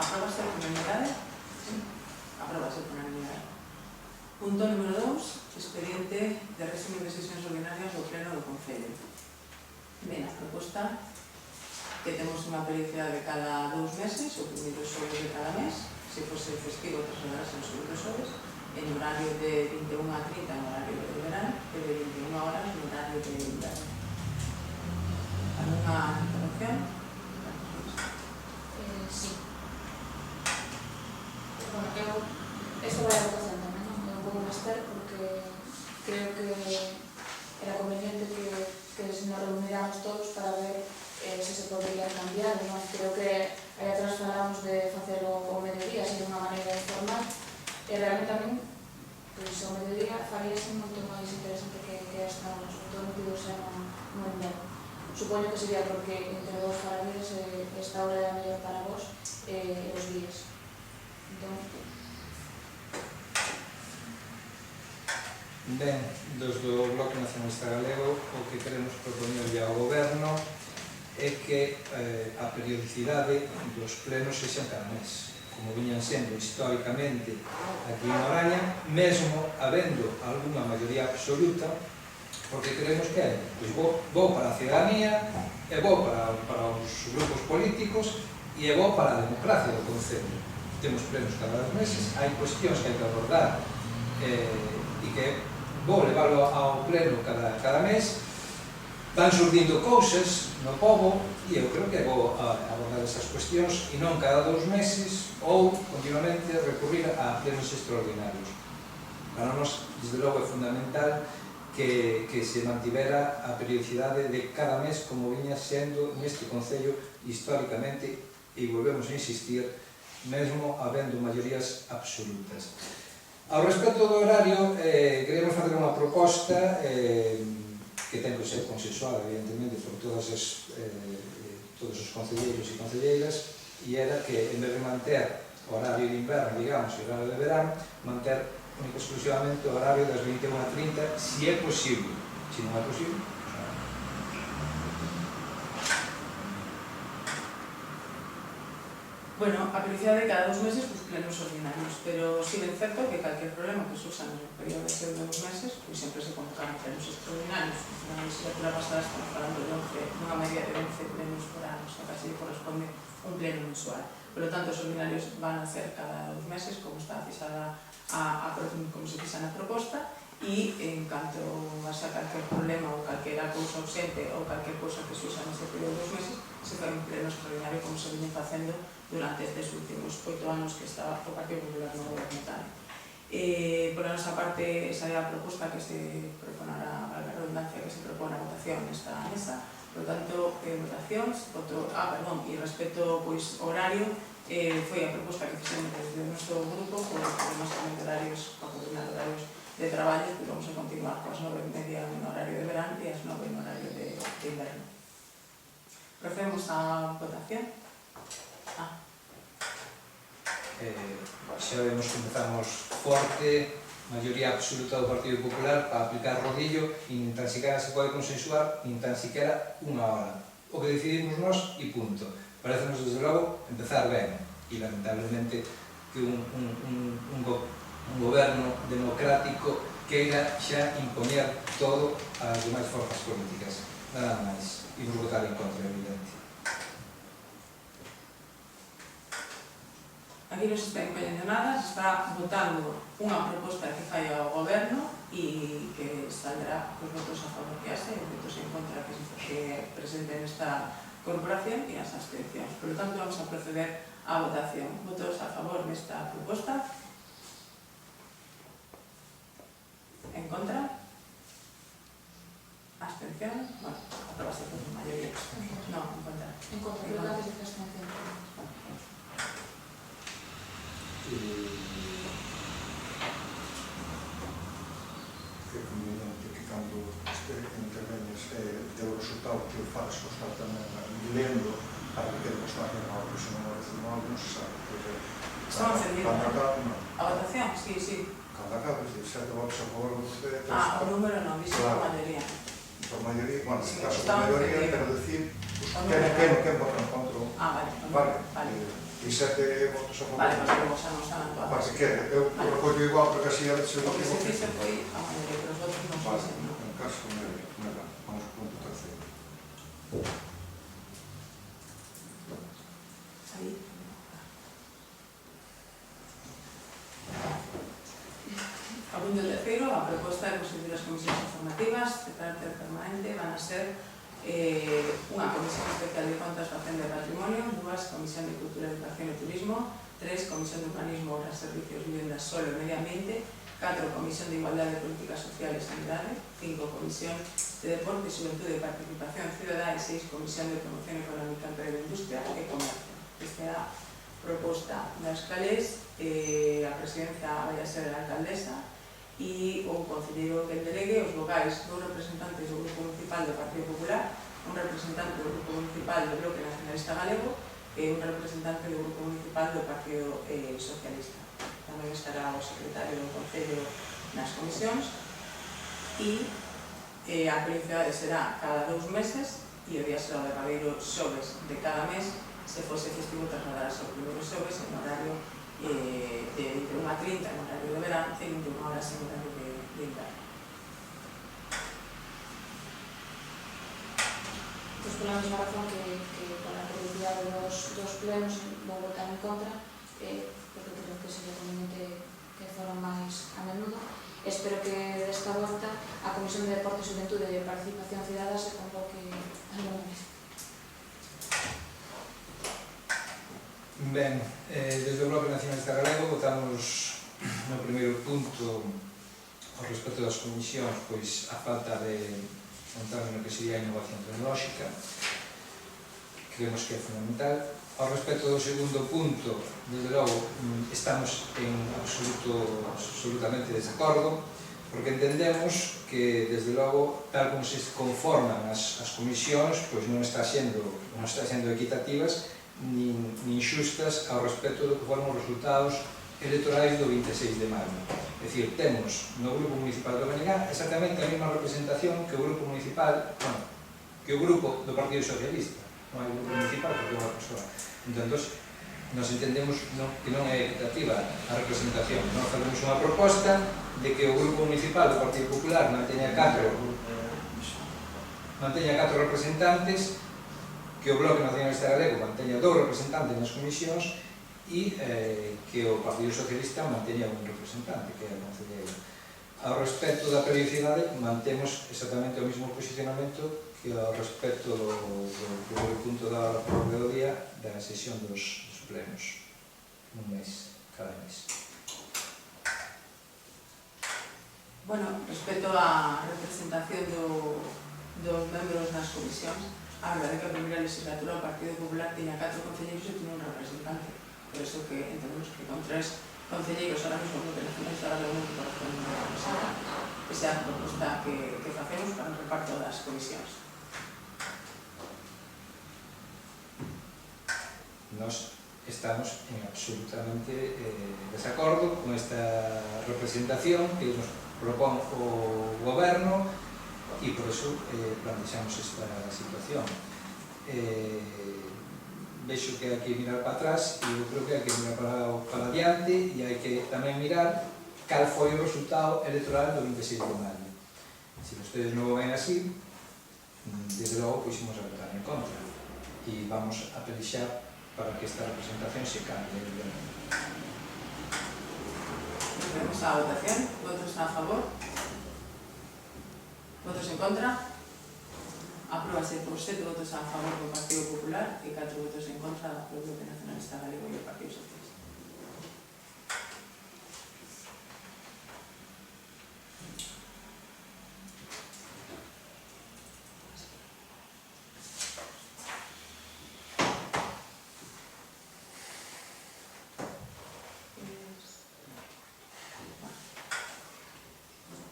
Apróbase por unanimidade? Sí. Apróbase por unanimidade. Punto número 2, expediente de régimen de sesións ordinarias do Pleno do Concello. Ben, a proposta que temos unha periodicidade de cada 2 meses, o primeiro xoves de cada mes, se fose festivo trasladarase os outros xoves, en horario de 21 a 30 en horario de verano e de 21 horas en horario de inverno. ¿Alguna intervención? Sí. Bueno, esto vai a votación tamén, non? É un pouco máis ter, porque creo que era conveniente que nos reuniramos todos para ver se se podría cambiar, non? Creo que aí atrás falamos de facelo ao mediodía, así de unha maneira informal, e realmente tamén, pois, ao mediodía faríase moito máis interesante que esta hora, sobre todo metidos no inverno. Supoño que sería porque entre vos falaríades esta hora é a mellor para vos os días. Entón, ben, desde o Bloque Nacionalista Galego o que queremos propoñerlle ao Goberno é que a periodicidade dos plenos sexan cada mes, como viñan sendo históricamente aquí en Oraña, mesmo habendo algunha maioría absoluta, porque creemos que é bo para a ciudadanía, é bo para os grupos políticos e é bo para a democracia do Concello. Temos plenos cada 2 meses, hai cuestións que hai que abordar e que é bo leválo ao pleno cada mes. Van surdindo cousas no pobo e eu creo que é bo abordar esas cuestións e non cada 2 meses ou continuamente recurrir a plenos extraordinarios. Para nós, desde logo, é fundamental que se mantivera a periodicidade de cada mes como viña sendo neste Concello históricamente, e volvemos a insistir, mesmo habendo maiorías absolutas. Ao respecto do horario, queremos fazer unha proposta que ten que ser consensuada, evidentemente, por todos os concelleiros e concelleiras, e era que, en vez de manter o horario de inverno, digamos, e o horario de verano, manter único exclusivamente o horario das 21 a 30, si é posible. Si non é posible, Bueno, a periodicidade de cada 2 meses, pues plenos ordinarios, pero sí é certo que calquer problema que se usa no período de 2 meses, pues sempre se convocan plenos extraordinarios. Na legislatura pasada estamos falando de unha media de 11 plenos por ano, o sea, casi corresponde un pleno mensual. Por lo tanto, os ordinarios van a ser cada 2 meses, como está fixada como se fixa na proposta, e en canto vas a calquer problema ou calquera cousa ausente ou calquer cousa que se usa nese período de 2 meses, se fai un pleno extraordinario como se viñe facendo durante estes últimos 8 anos que está o Partido Popular no goberno tal. Por a nosa parte, esa é a proposta que se propone a redundancia que se propone a votación nesta mesa. Por tanto, votacións, e respecto ao horario, foi a proposta que fixemos desde o noso grupo, por problemas tamén de horarios, para coordinar horarios de traballo, que vamos a continuar coas 9:30 en horario de verano e as 9 en horario de inverno. Procedemos a votación. Xa vemos que empezamos forte, maioría absoluta do Partido Popular para aplicar rodillo, e nin tan siquiera se pode consensuar, nin tan siquiera unha hora. O que decidimos nós e punto. Parecenos, desde logo, empezar ben, e lamentablemente que un goberno democrático queira xa impoñer todo ás demais forzas políticas. Nada máis. Imos votar en contra, evidente. Aquí non se está empeñando nada, se está votando unha proposta que fai ao goberno e que saldrá os votos a favor que hace e os votos en contra que presenten esta corporación e as abstencións. Por lo tanto, vamos a proceder á votación. Votos a favor desta proposta? En contra? Abstención? Bueno, aprobase por maioría. No, en contra. en contra, creo que antes de abstención. É conveniente que cando intervenes o resultado que faz constar tamén lendo para que quede constancia na hora, se non non se sabe. Estamos encendidos. A votación? Sí. Cando acabes de 7 votos a favor do procede... O número non, dice por maioría. Por maioría, bueno, se caso por maioría, quero decir, quen vota en contra? Vale. E 7 votos a favor. Vale, mas como xa non están Para actuadas. que quede, eu recollo igual porque así a veces eu O que se equivoco. fixe foi a maioría, pero os outros non Vale, fixen, non? en caso me da. Vamos ao punto terceiro. Aí. O punto terceiro, a proposta de constituir as comisións informativas de carácter permanente van a ser unha comisión especial de contas da Facenda e Patrimonio, 2 comisión de Cultura, Educación e Turismo, 3 comisión de Urbanismo, Obras, Servicios, Viviendas, Solo e Medio Ambiente, 4 comisión de Igualdade, Políticas Sociales e Sanidade, 5 comisión de Deporte, Xuventude e Participación Ciudadá e 6 comisión de Promoción Económica, Emprego, Industria e Comercio. Esta é a proposta das cales a presidencia vai a ser a alcaldesa e o concelleiro que delegue os vogais, 2 representantes do Grupo Municipal do Partido Popular, un representante do Grupo Municipal do Bloque Nacionalista Galego e un representante do Grupo Municipal do Partido Socialista. Tamén estará o secretario do Concello nas comisións e a periodicidade será cada 2 meses e o día será o derradeiro xoves de cada mes. Se fose festivo trasladarase ao primeiro xoves en horario de 21:30 en horario de verán e 21 horas en horario de inverno. Pois pola mesma razón que pola periodicidade dos plenos vou votar en contra, porque creo que sería conveniente que foran máis a menudo. Espero que desta volta a Comisión de Deporte, Xuventude e Participación Cidadá se convoque alguna vez. Ben, desde o Bloque Nacionalista Galego votamos no primeiro punto ao respecto das comisións, pois a falta de montar no que sería a innovación tecnolóxica, creemos que é fundamental. Ao respecto do segundo punto, desde logo, estamos en absolutamente desacordo, porque entendemos que, desde logo, tal como se conforman as comisións, pois non está sendo equitativas nin xustas ao respecto do que foron os resultados electorais do 26 de maio. É dicir, temos no Grupo Municipal do Benegá exactamente a mesma representación que o Grupo Municipal, que o Grupo do Partido Socialista. Non hai Grupo Municipal porque é unha persoa. Entón, nos entendemos que non é equitativa a representación. Nós facemos unha proposta de que o Grupo Municipal do Partido Popular manteña 4 representantes, que o Bloque Nacionalista Galego manteña 2 representantes nas comisións e que o Partido Socialista manteña un representante, que é o concelleiro. Ao respecto da periodicidade, mantemos exactamente o mesmo posicionamento que ao respecto do primeiro punto da orde do día da sesión dos plenos. Un mes, cada mes. Bueno, respecto á representación dos membros nas comisións, a verdade é que a primeira legislatura o Partido Popular tiña 4 concelleiros e tiña un representante. Por eso que entendemos que con 3 concelleiros ahora mesmo no que nacionalista Galego non corresponde a representar. Esa é a proposta que facemos para o reparto das comisións. Nos estamos en absolutamente desacordo con esta representación que nos propón o goberno e por eso plantexamos esta situación. Vexo que hai que mirar para atrás e eu creo que hai que mirar para adiante e hai que tamén mirar cal foi o resultado electoral do 26 de maio. Se vostedes non o ven así, desde logo pois imos a votar en contra e vamos a pelexar para que esta representación se cambie. Vamos á votación. Votos a favor? Votos en contra? Apróbase por 7 votos a favor do Partido Popular e 4 votos en contra do Bloque Nacionalista Galego e do Partido Socialista.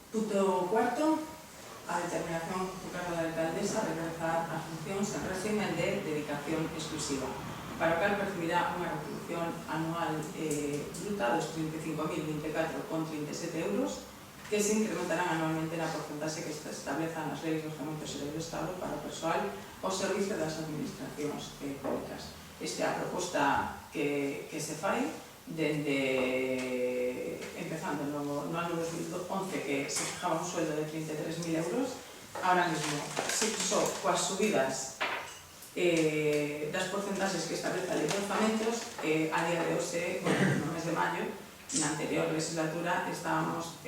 Punto cuarto, a determinación do cargo da alcaldesa de realizar as funcións en régimen de dedicación exclusiva, para o cal percibirá unha retribución anual bruta dos 35.024,37 euros, que se incrementarán anualmente na porcentaxe que se establezan nas leis dos orçamentos e do Estado para o persoal ao servicio das administracións públicas. Esta é a proposta que se fai dende empezando no ano 2011, que se fijaba un sueldo de 33.000 euros. Ahora mesmo, só coas subidas das porcentaxes que establece a lei de orzamentos, a día de hoxe, no mes de maio, na anterior legislatura, estábamos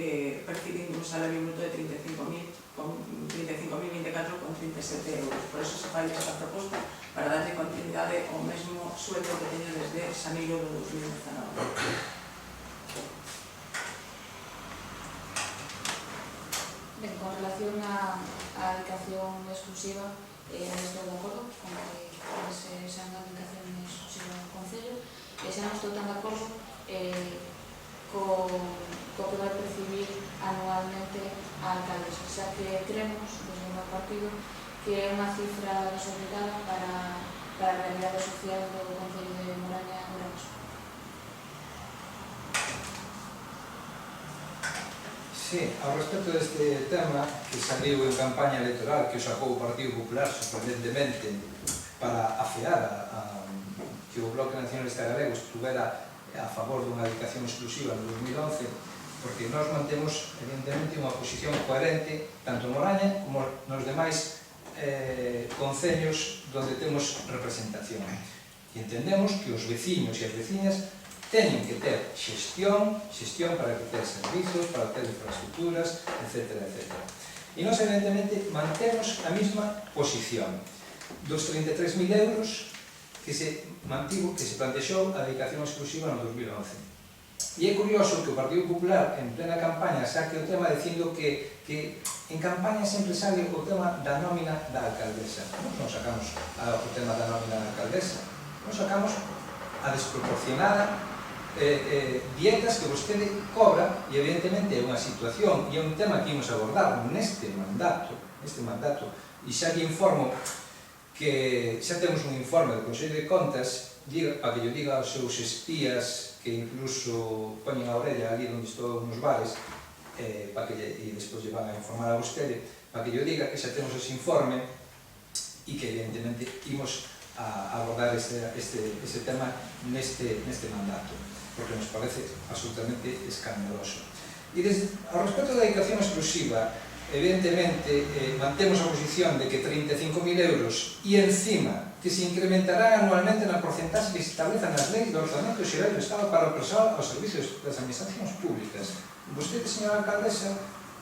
percibindo un salario bruto de 35.024,37 euros. Por eso se fai esta proposta, para darle continuidade ao mesmo sueldo que teño desde xaneiro do 2019. Ben, con relación á dedicación exclusiva, estou de acordo con que sean a dedicación exclusiva do Concello, e xa non estou tan de acordo co que vai percibir anualmente a alcaldesa, xa que creemos, desde o meu partido, que é unha cifra desorbitada para a realidade social do Concello de Moraña agora mesmo. Sí, ao respecto deste tema que saliu en campaña electoral, que o sacou o Partido Popular sorprendentemente para afear que o Bloque Nacionalista Galego estuvera a favor dunha dedicación exclusiva no 2011, porque nós mantemos evidentemente unha posición coherente tanto en Moraña como nos demais concellos donde temos representación, e entendemos que os veciños e as veciñas teñen que ter xestión para que ter servizos, para ter infraestructuras, etc. E nós, evidentemente, mantemos a mesma posición dos 33.000 euros que se mantivo, que se plantexou a dedicación exclusiva no 2011. E é curioso que o Partido Popular, en plena campaña, saque o tema dicindo que en campaña sempre sale o tema da nómina da alcaldesa. Non sacamos o tema da nómina da alcaldesa, non sacamos a desproporcionada dietas que vostede cobra, e evidentemente é unha situación e é un tema que imos abordar neste mandato, e xa lle informo que xa temos un informe do Consello de Contas para que lle diga aos seus espías que incluso poñen a orella ali onde estou nos bares, e despois lle van a informar a vostede, para que lle diga que xa temos ese informe e que evidentemente imos a abordar este tema neste mandato, porque nos parece absolutamente escandaloso. E ao respecto da dedicación exclusiva, evidentemente mantemos a posición de que 35.000 euros e encima que se incrementará anualmente na porcentaxe que se estableza nas leis do Orzamento Xeral do Estado para o persoal aos servicios das administracións públicas. Vostede, señora alcaldesa,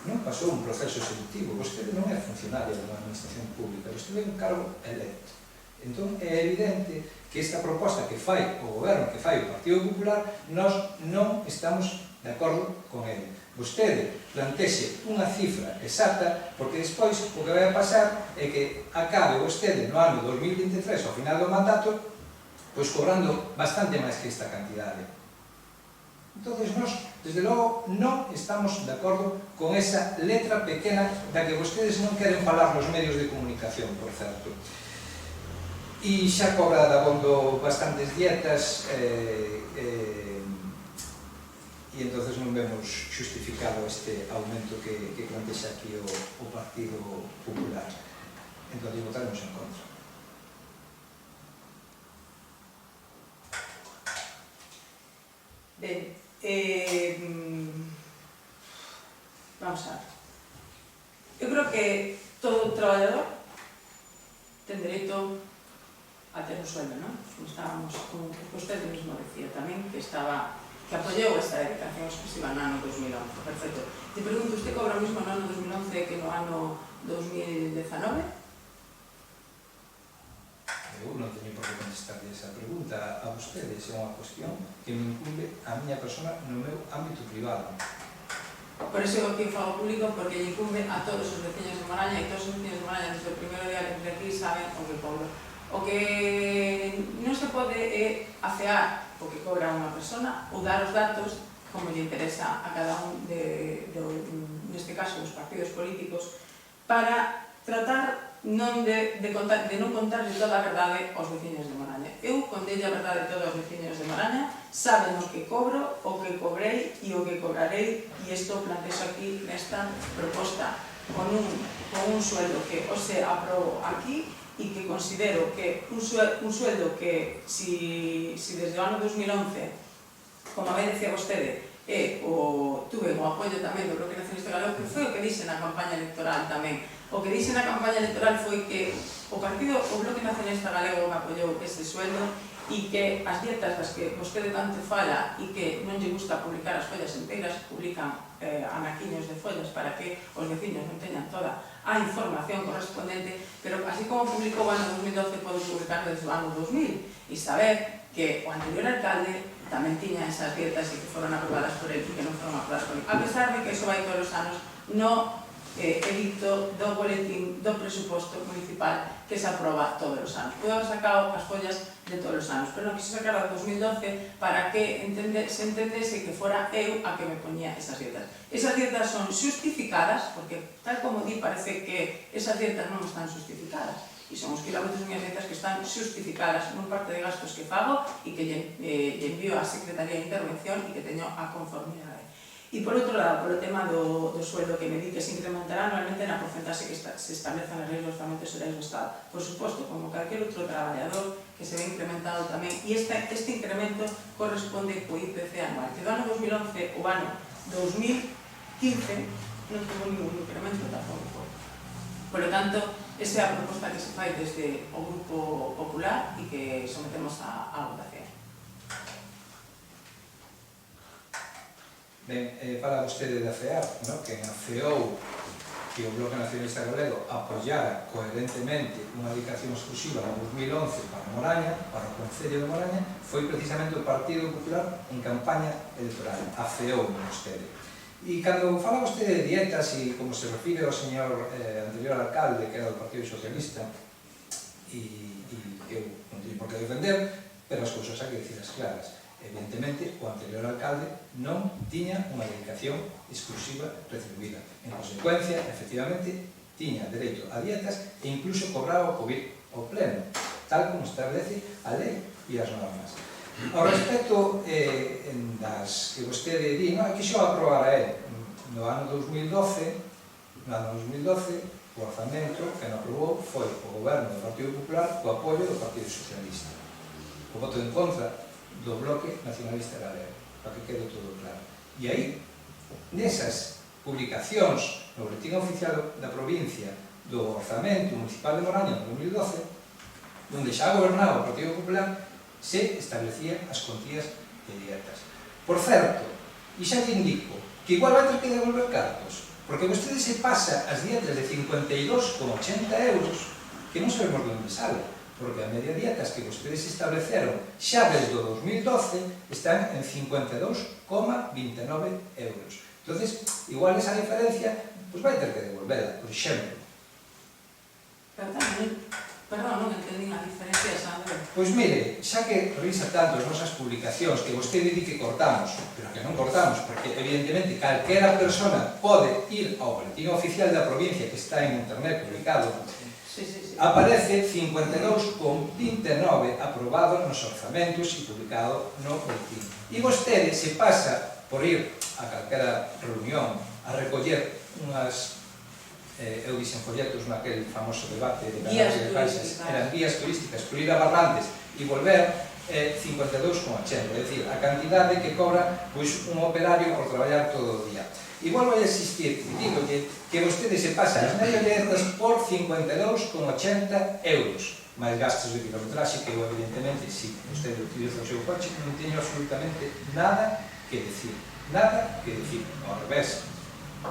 non pasou un proceso selectivo, vostede non é funcionaria da administración pública, vostede é un cargo electo. Entón, é evidente que esta proposta que fai o goberno, que fai o Partido Popular, nós non estamos de acordo con ele. Vostede plantexe unha cifra exacta, porque despois o que vai a pasar é que acabe vostede no ano 2023, ao final do mandato, pois cobrando bastante máis que esta cantidade. Entón, nós, desde logo, non estamos de acordo con esa letra pequena da que vostedes non queren falar nos medios de comunicación, por certo. E xa cobra dabondo bastantes dietas e entonces non vemos justificado este aumento que plantexa aquí o Partido Popular. Entón, votaremos en contra. Ben, vamos a ver. Eu creo que todo traballador ten dereito a ter un sueldo, non? Estábamos, como usted mesmo decía tamén, que apoyou esta dedicación exclusiva no ano 2011, perfecto. Te pregunto, usted cobra o mismo no ano 2011 que no ano 2019? Eu non teño por que contestarle esa pregunta a vostedes, é unha cuestión que me incumbe a miña persona no meu ámbito privado. Por iso que fago público, porque lle incumbe a todos os veciños de Moraña, e todos os veciños de Moraña desde o primeiro día que entre aquí saben o que cobro. O que non se pode é afear o que cobra unha persona ou dar os datos como lle interesa a cada un neste caso dos partidos políticos, para tratar non de non contarle toda a verdade aos veciños de Moraña. Eu contei a verdade a todos os veciños de Moraña, saben o que cobro, o que cobrei e o que cobrarei, e isto plantexo aquí nesta proposta con un sueldo que o se aprobo aquí e que considero que un sueldo que si desde o ano 2011, como ben decía vostede, tuve o apoio tamén do Bloque Nacionalista Galego, que foi o que dixe na campaña electoral tamén. O que dixe na campaña electoral foi que o Bloque Nacionalista Galego me apoiou este sueldo e que as dietas das que vostede tanto fala e que non lle gusta publicar as follas enteiras, publican anaquiños de follas para que os veciños non teñan toda a información correspondente, pero así como publicou o ano 2012, pode publicarlo desde o ano 2000 e saber que o anterior alcalde tamén tiña esas dietas e que foron aprobadas por él e que non foron aprobadas por él, a pesar de que iso vai todos os anos no edicto do boletín do presuposto municipal que se aproba todos os anos. Puedo haber sacado as follas de todos os anos, pero non quise sacar a 2012 para que se entendese que fora eu a que me poñía esas dietas. Esas dietas son justificadas, porque tal como di, parece que esas dietas non están justificadas. E son os kilómetros de dietas que están justificadas nun parte de gastos que fago e que lle envío á Secretaría de Intervención e que teño a conformidade. E por outro lado, por o tema do sueldo que me di que se incrementará anualmente na porcentaxe que se estableza nas leis dos orzamentos xerais do Estado. Por suposto, como calquer outro traballador que se ve incrementado tamén, e este incremento corresponde co IPC anual, que do ano 2011 ao ano 2015 non tuvo ningún incremento tampouco. Por lo tanto, esa é a proposta que se fai desde o Grupo Popular e que sometemos a votación. Ben, fala vostede da FEAR, que afeou que o Bloque Nacionalista Galego apoiara coherentemente unha dedicación exclusiva no 2011 para Moraña, para o Concello de Moraña, foi precisamente o Partido Popular en campaña electoral, afeou vostede. E cando fala vostede de dietas e como se refire ao señor anterior alcalde, que era do Partido Socialista, e eu non teño por que defender, pero as cousas hai que dicirlas claras. Evidentemente, o anterior alcalde non tiña unha dedicación exclusiva retribuída. En consecuencia, efectivamente, tiña dereito a dietas e incluso cobraba o COVID ao pleno, tal como establece a lei e as normas. Ao respecto das que vostede di, que xo aprobara el no ano 2012, o orzamento que non aprobou foi o goberno do Partido Popular co apoio do Partido Socialista. O voto en contra do Bloque Nacionalista Galego, para que quede todo claro. E aí, nesas publicacións no boletín oficial da provincia do Orzamento Municipal de Moraña en 2012, onde xa gobernaba o Partido Popular, se establecían as contías de dietas. Por certo, e xa te indico, que igual vai ter que devolver cartos, porque vostede se pasa as dietas de 52,80 euros, que non sabemos de onde sale, porque a media dietas que vostedes estableceron xa desde o 2012 están en 52,29 euros. Entonces, igual esa diferencia, pues vai ter que devolverla, por exemplo. Perdón, non entendí a diferencia, Sandra. Pois mire, xa que revisa tanto as nosas publicacións que vostede di que cortamos, pero que non cortamos, porque evidentemente calquera persona pode ir ao boletín oficial da provincia que está en internet publicado, aparece 52,29 aprobado nos orzamentos e publicado no boletín. E vostede se pasa por ir a calquera reunión a recoller unhas, eu dixen folletos naquele famoso debate de Canarias de Países, eran guías turísticas, por ir a Barrantes e volver 52,80, é dicir, a cantidade que cobra un operario por traballar todo o día. E volvo a insistir, digo que vostede se pasa as medias dietas por 52,80 euros, máis gastos de kilometraxe que eu, evidentemente, se vostede utiliza o seu coche, non teño absolutamente nada que decir. Nada que decir, ao revés.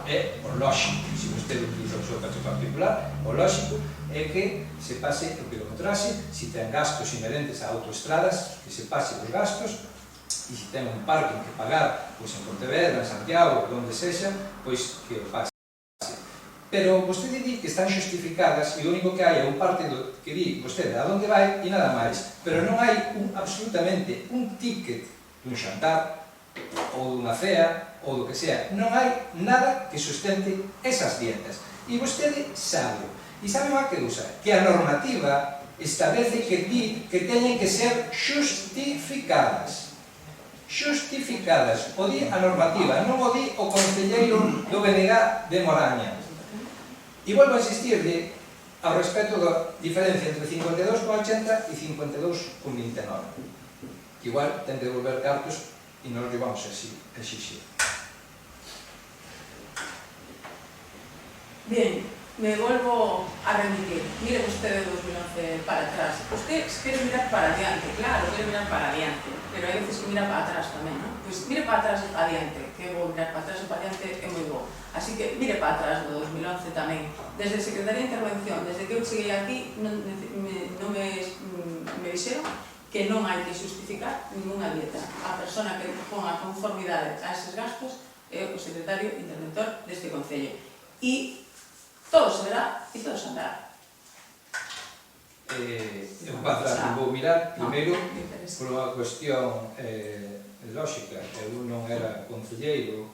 É o lógico, se vostede utiliza o seu coche particular, o lógico é que se pase o kilometraxe, se ten gastos inherentes a autoestradas, que se pase os gastos, e se ten un parking que pagar, pois en Pontevedra, en Santiago, onde sexa, pois que o pase. Pero vostede di que están xustificadas e o único que hai é un parte que di vostede a onde vai e nada máis, pero non hai absolutamente un ticket dun xantar ou dunha cea ou do que sea, non hai nada que sustente esas dietas. E vostede sabe, e sabe unha cousa, que a normativa establece que di que teñen que ser xustificadas. Xustificadas, o di a normativa, non o di o concelleiro do BNG de Moraña. E volvo a insistirle ao respecto da diferencia entre 52,80 e 52,29. Igual ten que devolver cartos e nos lle vamos a exixir. Bien, me vuelvo a remitir. Mire usted de 2011 para atrás. Usted quiere mirar para adiante, claro, quiere mirar para adiante, pero hay veces que mira para atrás tamén, ¿no? Pois mire para atrás e para adiante, que vou mirar para atrás e para adiante é moi bo. Así que mire para atrás do 2011 tamén. Desde a Secretaría de Intervención, desde que eu cheguei aquí, non me dixeron que non hai que justificar ninguna dieta. A persona que pon a conformidade a eses gastos é o secretario interventor deste Concello. E todo se verá e todo se andará. Eu para atrás vou mirar, primeiro, por unha cuestión lógica. Eu non era concelleiro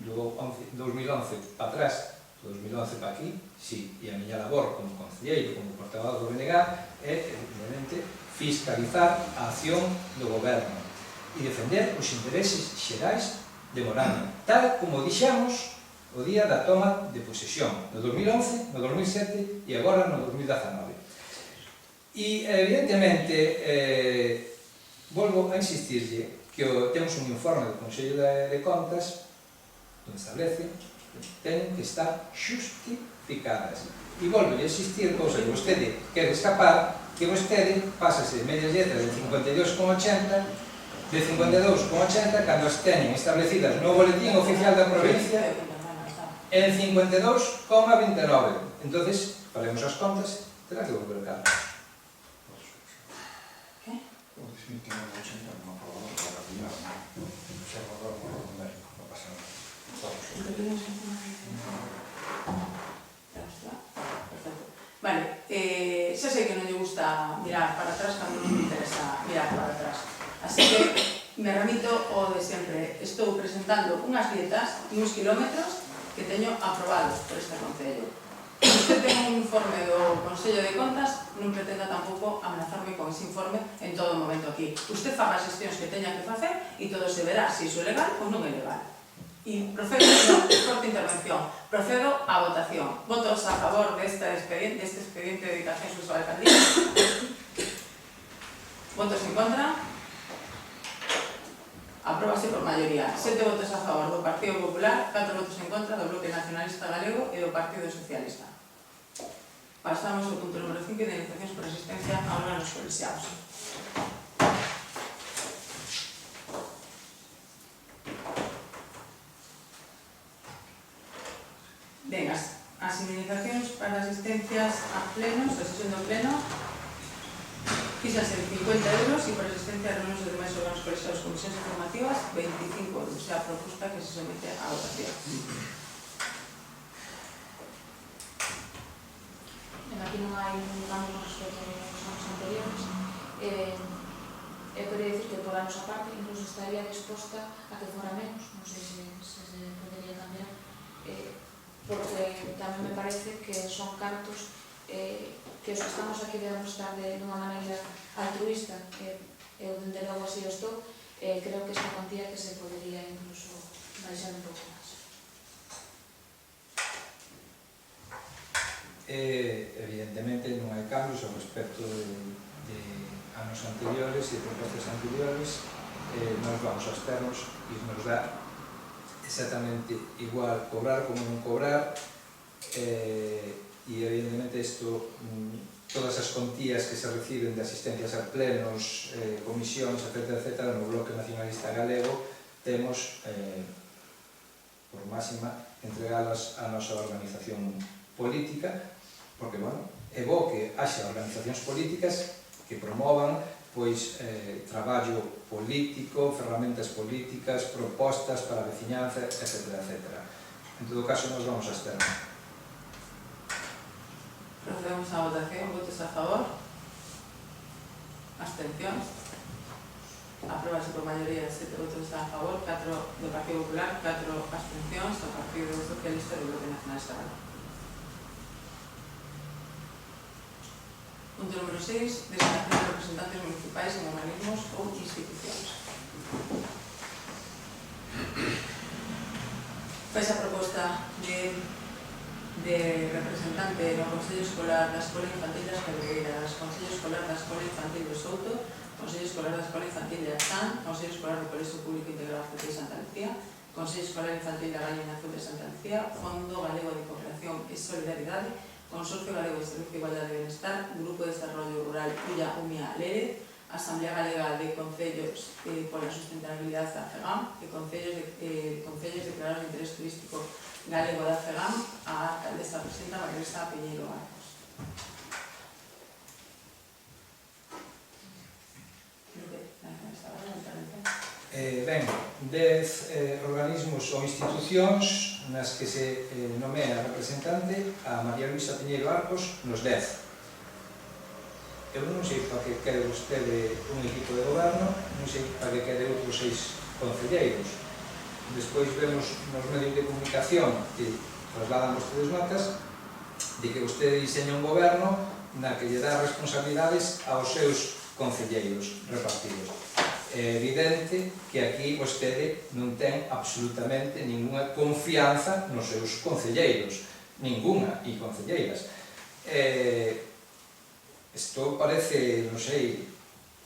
do 2011 para atrás, do 2011 para aquí, sí, e a miña labor como concelleiro, como portavoz do BNG, é, evidentemente, fiscalizar a acción do goberno e defender os intereses xerais de Morana, tal como dixemos o día da toma de posesión, no 2011, no 2007 e agora no 2019. E, evidentemente, volvo a insistirlle que temos un informe do Consello de Contas onde establece que teñen que estar xustificadas. E volvo a insistir, cousa que vostede quere escapar, que vostede pásase medias letras de 52,80 de 52,80 cando as teñen establecidas no boletín oficial da provincia en 52,29. Entonces, faremos as contas, terá que volver a cargo. ¿Qué? O definitivamente 80 non aprobado para cambiar, non? Se aprobado por un médico, non pasa nada. Vale, xa sei que non lle gusta mirar para atrás cando non me interesa mirar para atrás. Así que me remito ao de sempre. Estou presentando unhas dietas e uns kilómetros que teño aprobados por este Concello. Se usted ten un informe do Consello de Contas, non pretenda tampouco amenazarme con ese informe en todo momento aquí. Usted faga as xestións que teña que facer e todo se verá se iso é legal ou non é legal. E procedo, corta intervención, procedo a votación. Votos a favor deste expediente de dedicación sexual alcaldía. Votos en contra. Apróbase por maioría. 7 votos a favor do Partido Popular, 4 votos en contra do Bloque Nacionalista Galego e do Partido Socialista. Pasamos ao punto número 5, indemnizacións por asistencia a órganos colexiados. Ben, as indemnizacións para asistencias a plenos, a sesión do pleno, fíxanse en 50 euros e por asistencia a reunións de demais órganos colexiados comisións informativas 25 euros, é a proposta que se somete a votación. Aquí non hai un cambio con respecto aos anos anteriores. Eu quería dicir que por a nosa parte incluso estaría disposta a que fora menos, non sei se podería cambiar, porque tamén me parece que son cartos que os que estamos aquí debemos estar de unha maneira altruista, eu dende logo así o estou, creo que esta cuantía que se podería incluso baixar un pouco máis. Evidentemente non hai cambios ao respecto de anos anteriores e propostas anteriores. Nos vamos aos termos e nos dá exactamente igual cobrar como non cobrar, e evidentemente isto, todas as contías que se reciben de asistencias a plenos, comisións, etc., no Bloque Nacionalista Galego temos por máxima entregalas a nosa organización política, porque, bueno, é bo que haxa organizacións políticas que promovan pois traballo político, ferramentas políticas, propostas para a veciñanza, etc., etc. En todo caso, nos vamos a externo. Procedemos a votación. Votos a favor. Abstencións. Apróbase por maioría, 7 votos a favor, 4 do Partido Popular, 4 abstencións do Partido Socialista e do Bloque Nacionalista Galego. Punto número 6. Designación de representantes municipais en organismos ou institucións. Fai a proposta de de representante no Consello Escolar da Escola Infantil das Pedreiras, Consello Escolar da Escola Infantil de Souto, Consello Escolar da Escola Infantil de Achán, Consello Escolar do Colexio Público Integral de Santa Lucía, Consello Escolar Infantil da Gallina Azul de Santa Lucía, Fondo Galego de Cooperación e Solidaridade, Consorcio Galego de Servicio de Igualdade de Bienestar, Grupo de Desarrollo Rural Ulla Umia Lérez, Asamblea Galega de Concellos pola Sustentabilidade da FEGAM e Concellos Declarados de Interés Turístico Galego da FEGAM. A alcaldesa presenta Margarita Piñeiro Arcos. Ben, 10 organismos ou institucións nas que se nomea representante a María Luisa Piñeiro Arcos nos 10. Eu non sei para que quede vostede un equipo de goberno, non sei para que quede outros 6 concelleiros. Despois vemos nos medios de comunicación que trasladan vostedes notas de que vostede diseña un goberno na que lle dá responsabilidades aos seus concelleiros repartidos. É evidente que aquí vostede non ten absolutamente ninguna confianza nos seus concelleiros, ninguna, e concelleiras. Isto parece, non sei,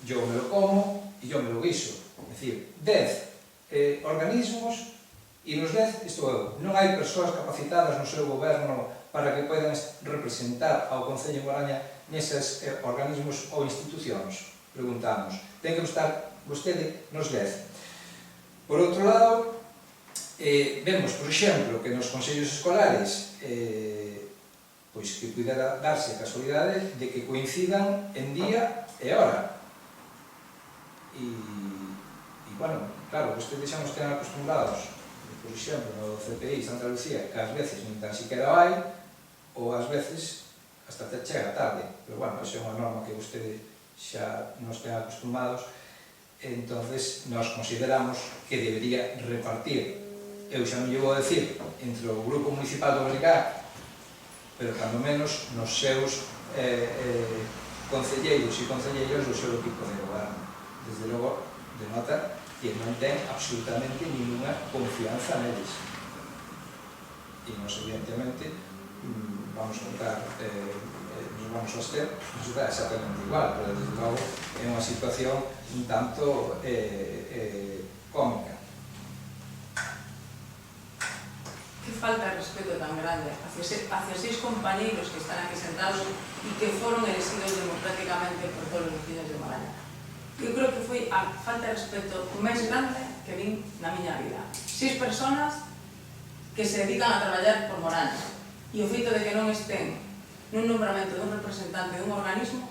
yo me lo como e yo me lo guiso. É dicir, 10 organismos e nos 10 estou eu. Non hai persoas capacitadas no seu goberno para que poidan representar ao Concello de Moraña neses organismos ou institucións? Preguntamos. Ten que estar vostede nos 10. Por outro lado, vemos, por exemplo, que nos consellos escolares pois que pudera darse a casualidade de que coincidan en día e hora. E bueno, claro, vostedes xa nos ten acostumbrados, por exemplo, no CPI Santa Lucía, que ás veces nin tan siquiera hai, ou ás veces hasta te chega tarde. Pero bueno, esa é unha norma que vostede xa nos ten acostumbrados. Entonces, nos consideramos que debería repartir, eu xa non lle vou decir, entre o Grupo Municipal do Belegá, pero cando menos nos seus concelleiros e concelleiras do seu equipo de goberno. Desde logo, denota que non ten absolutamente ninguna confianza neles. E nos, evidentemente, vamos a contar, nos vamos a ser, nos dá exactamente igual, pero desde logo é unha situación un tanto cómica. Que falta de respeto tan grande hacia 6 compañeiros que están aquí sentados e que foron elegidos democráticamente por todos os vecinos de Moraña. Eu creo que foi a falta de respeto máis grande que vin na miña vida. 6 personas que se dedican a traballar por Moraña e o feito de que non estén nun nombramento dun representante dun organismo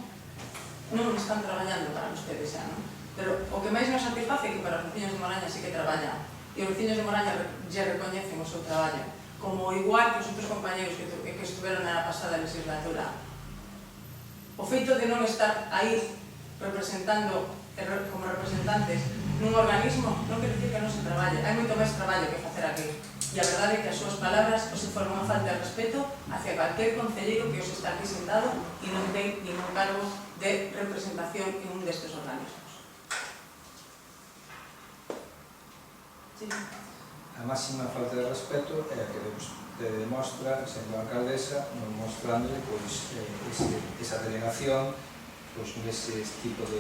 non están traballando para ustedes xa, non? Pero o que máis nos satisface é que para os vecinos de Moraña sí que traballan e os vecinos de Moraña lle recoñecen o seu traballo, como igual que os outros compañeros que estuveron na pasada legislatura. O feito de non estar aí representando como representantes nun organismo non quer dicir que non se traballe, hai moito máis traballo que facer aquí. E a verdade é que as súas palabras se foron unha falta de respeto hacia calquer concelleiro que os está aquí sentado e non ten ningún cargo de representación en un destes organismos. A máxima falta de respeto é a que vostede demostra, sendo alcaldesa, mostrándole esa delegación nese tipo de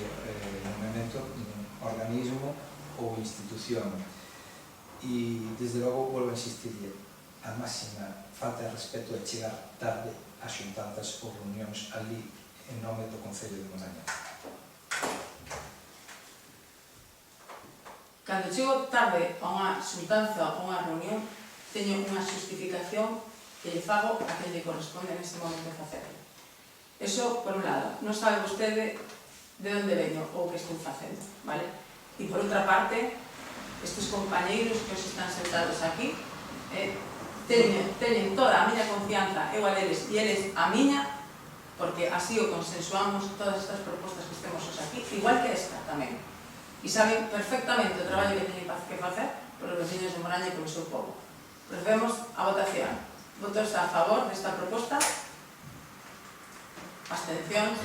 nomeamento dun organismo ou institución. E, desde logo, volvo a insistirle, a máxima falta de respeto é chegar tarde a xuntanzas ou reunións ali en nome do Concello de Moraña. Cando chego tarde a unha xuntanza ou unha reunión, teño unha justificación que lle fago a quen lle corresponde neste momento facerlo. Eso, por un lado, non sabe vostede de onde veño ou que estou facendo, vale? E por outra parte, estes compañeiros que os están sentados aquí teñen toda a miña confianza, eu a deles e eles a miña, porque así o consensuamos todas estas propostas que estemos hoxe aquí, igual que esta tamén. E saben perfectamente o traballo que teñen que facer por os veciños de Moraña e polo seu povo. Procedemos a votación. Votos a favor desta proposta? Abstención?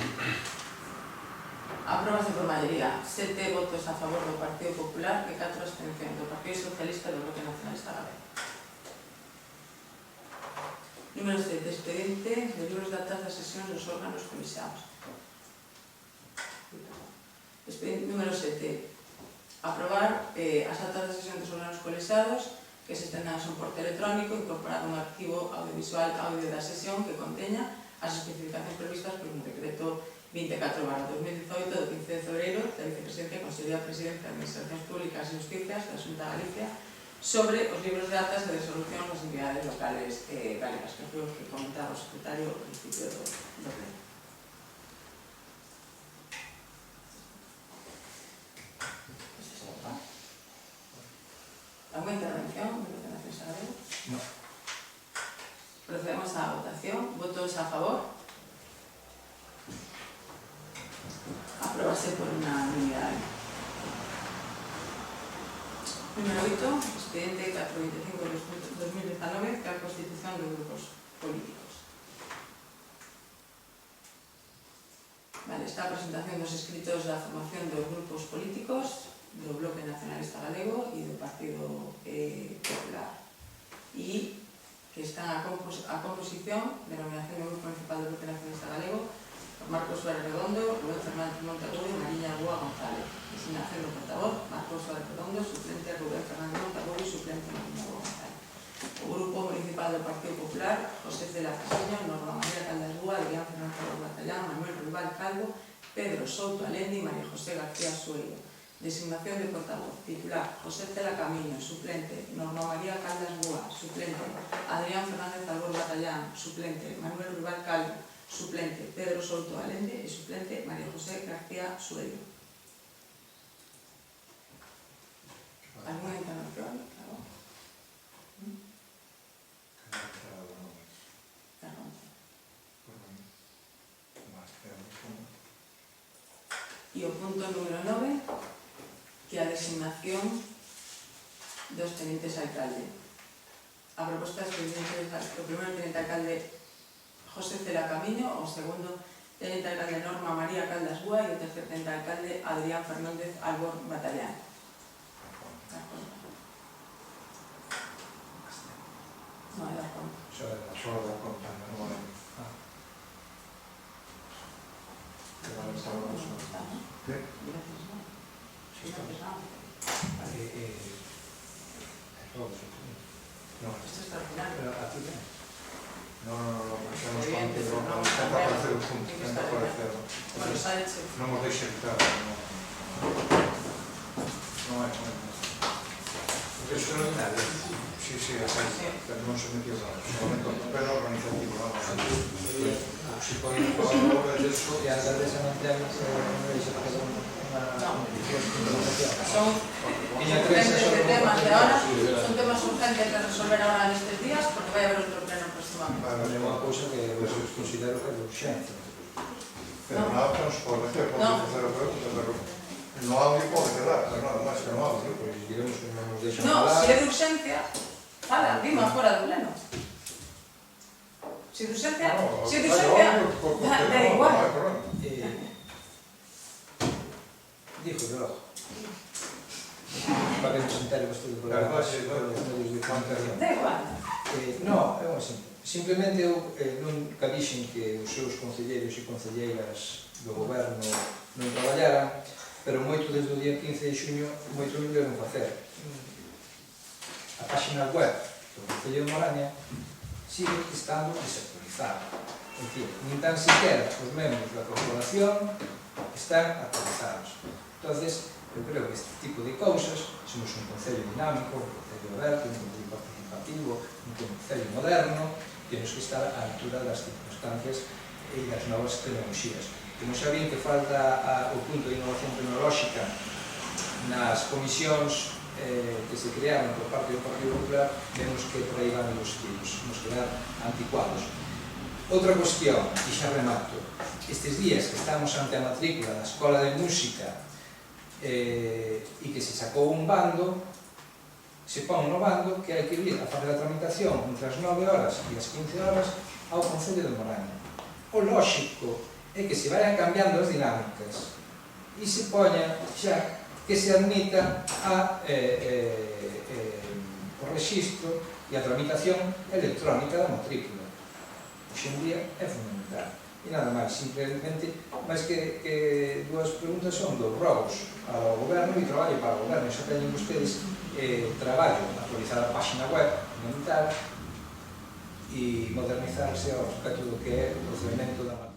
Apróbase por maioría. 7 votos a favor do Partido Popular e 4 abstencións do Partido Socialista e do Bloque Nacionalista Galego. Número 7. Expediente de libros de actas das sesións dos órganos colexiados. Expediente número 7. Aprobar as actas das sesións dos órganos colexiados que se estrendan a soporte electrónico, incorporado un arquivo audiovisual audio da sesión que conteña as especificacións previstas por un decreto 24/2018 do 15 de febreiro da Vicepresidencia e Consellería de Presidencia de Administracións Públicas e Justicias da Xunta de Galicia sobre os libros de actas de resolución das entidades locales galegas, que foi o que comentaba o secretario ao principio do pleno. ¿Alguna intervención de Ordenación Sagrada? No. Procedemos á votación. Votos a favor? Aprobase por unanimidade. Número 8, expediente 425/2019, que é a constitución de grupos políticos. Vale, está a presentación dos escritos da formación dos grupos políticos do Bloque Nacionalista Galego e do Partido Popular, e que están a composición de nominación do Grupo Municipal do Bloque Nacionalista Galego por Marcos Suárez Redondo, Rubén Fernández Monteagudo e Mariña Rúa González. Designación do portavoz, Marcos Suárez Redondo, suplente Rubén Fernández Monteagudo e suplente Mariña Rúa González. O Grupo Municipal do Partido Popular, José Cela Caseño, Norma María Caldas Rúa, Adrián Fernández Batallán, Manuel Rival Calvo, Pedro Souto Alendi e María José García Sueiro. Designación de portavoz, titular, José Cela Camiño, suplente, Norma María Caldas Rúa, suplente, Adrián Fernández Albor Batallán, suplente, Manuel Rival Calvo, suplente, Pedro Souto Alende e suplente, María José García Sueiro. ¿Alguna intervención? Claro. E o punto número 9, que é a designación dos tenentes alcalde. A proposta é o primeiro tenente alcalde José Cela Camiño, o segundo tenente alcalde Norma María Caldas Rúa e o tercer tenente alcalde Adrián Fernández Albor Batallán. Non é da conta. Só é da conta, non é? Esto está al final. No, está para hacer un punto, está para hacerlo. Bueno, sale hecho. Non nos deixe quitar, non é. Porque isto non é nada. Sí, pero non se metió nada, solamente o papel organizativo, Se pone a favor disso e a alcaldesa Santiago se non deixa fazer unha Son urgentes de temas de ahora, son temas urgentes de resolver ahora nestes días, porque vai haber outro pleno próximamente. é unha cousa que eu considero que é de urxente. Pero nada que nos pode hacer, pode facer a pregunta, pero no audio pode quedar, pero nada máis que no audio. Pois diremos que non nos deixan No, falar. se é de urxencia, fala, dima fora do pleno. Se é de urxencia, da igual. Dijo de logo. Para que nos enteremos todo por los medios de comunicación. Da igual. No, é unha simple. Simplemente eu nunca dixen que os seus concelleiros e concelleiras do goberno non traballaran, pero moito desde o día 15 de xuño, moito non deberon facer. A página web do Concello de Moraña sigue estando desactualizada. En fin, nin tan siquiera os membros da corporación están actualizados. Entonces, eu creo que este tipo de cousas, somos un concello dinámico, un concello aberto, un concello participativo, un concello moderno, temos que estar á altura das circunstancias e das novas tecnologías. Como xa vin que falta o punto de innovación tecnolóxica nas comisións que se crearon por parte do Partido Popular, vemos que por aí van os tiros, nos quedar anticuados. Outra cuestión, e xa remato, estes días que estamos ante a matrícula da Escola de Música e que se sacou un bando, se pon no bando que hai que ir a fazer a tramitación entre as 9 horas e as 15 horas ao Concello de Moraña. O lóxico é que se vayan cambiando as dinámicas e se poña xa que se admita o rexistro e a tramitación electrónica da matrícula. hoxe en día é fundamental. E nada máis, simplemente, máis que dúas preguntas son dos rogos ao goberno e traballo para o goberno. Xa teñen vostedes traballo, actualizar a página web, fundamental, e modernizarse ao respecto do que é o procedimento da